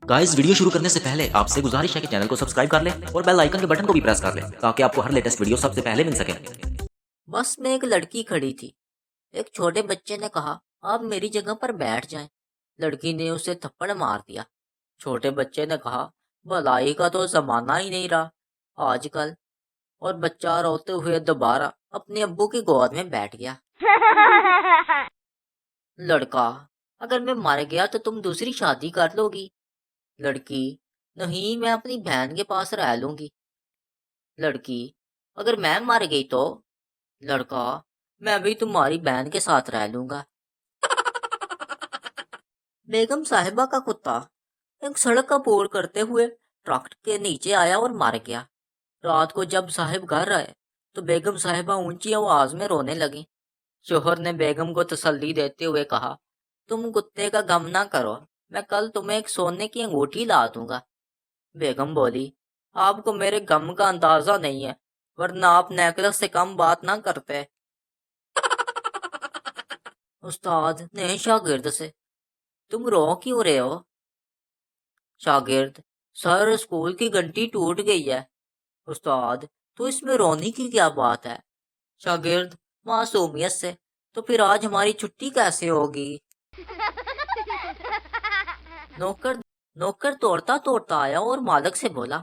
Guys video शुरू करने से पहले आपसे गुजारिश है कि चैनल को सब्सक्राइब कर लें और बेल आइकन के बटन को भी प्रेस कर लें ताकि आपको हर लेटेस्ट वीडियो सबसे पहले मिल सके। बस में एक लड़की खड़ी थी। एक छोटे बच्चे ने कहा, आप मेरी जगह पर बैठ जाएं। लड़की ने उसे थप्पड़ मार दिया। छोटे बच्चे ने कहा, भलाई का तो जमाना ही नहीं रहा आजकल। और बच्चा रोते हुए दोबारा अपने अब्बू की गोद में बैठ गया। लड़का, अगर मैं मर गया तो तुम दूसरी शादी कर लोगी? लड़की, नहीं, मैं अपनी बहन के पास रह लूंगी। लड़की, अगर मैं मर गई तो? लड़का, मैं भी तुम्हारी बहन के साथ रह लूंगा। बेगम साहिबा का कुत्ता एक सड़क का पोर करते हुए ट्रक के नीचे आया और मर गया। रात को जब साहिब घर आए तो बेगम साहिबा ऊंची आवाज में रोने लगी। शोहर ने बेगम को तसल्ली देते हुए कहा, तुम कुत्ते का गम ना करो, मैं कल तुम्हें एक सोने की अंगूठी ला दूंगा। बेगम बोली, आपको मेरे गम का अंदाजा नहीं है, वरना आप नेकलेस से कम बात ना करते। उस्ताद ने शागिर्द से, तुम रो क्यों रहे हो? शागिर्द, सर स्कूल की घंटी टूट गई है। उस्ताद, तो इसमें रोने की क्या बात है? शागिर्द, मासूमियत से, तो फिर आज हमारी छुट्टी कैसे होगी? नौकर नौकर तोड़ता तोड़ता आया और मालिक से बोला,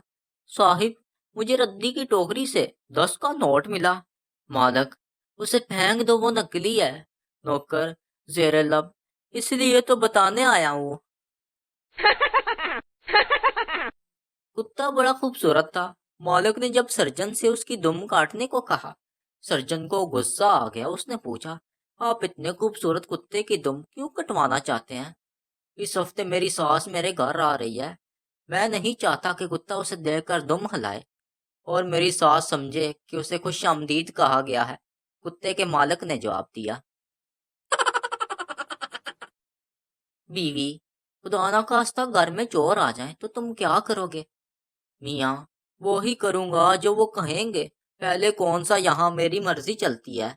साहिब, मुझे रद्दी की टोकरी से 10 का नोट मिला। मालिक, उसे फेंक दो, वो नकली है। नौकर, जेरे लब, इसलिए तो बताने आया हूँ। कुत्ता बड़ा खूबसूरत था। मालिक ने जब सर्जन से उसकी दुम काटने को कहा, सर्जन को गुस्सा आ गया। उसने पूछा, आप इतने खूबसूरत कुत्ते की दुम क्यों कटवाना चाहते हैं? इस हफ्ते मेरी सास मेरे घर आ रही है। मैं नहीं चाहता कि कुत्ता उसे देखकर दुम हिलाए और मेरी सास समझे कि उसे खुशामदीद कहा गया है। कुत्ते के मालिक ने जवाब दिया। बीवी, खुदा ना खास्ता घर में चोर आ जाए तो तुम क्या करोगे? मियाँ, वो ही करूंगा जो वो कहेंगे। पहले कौन सा यहाँ मेरी मर्जी चलती है।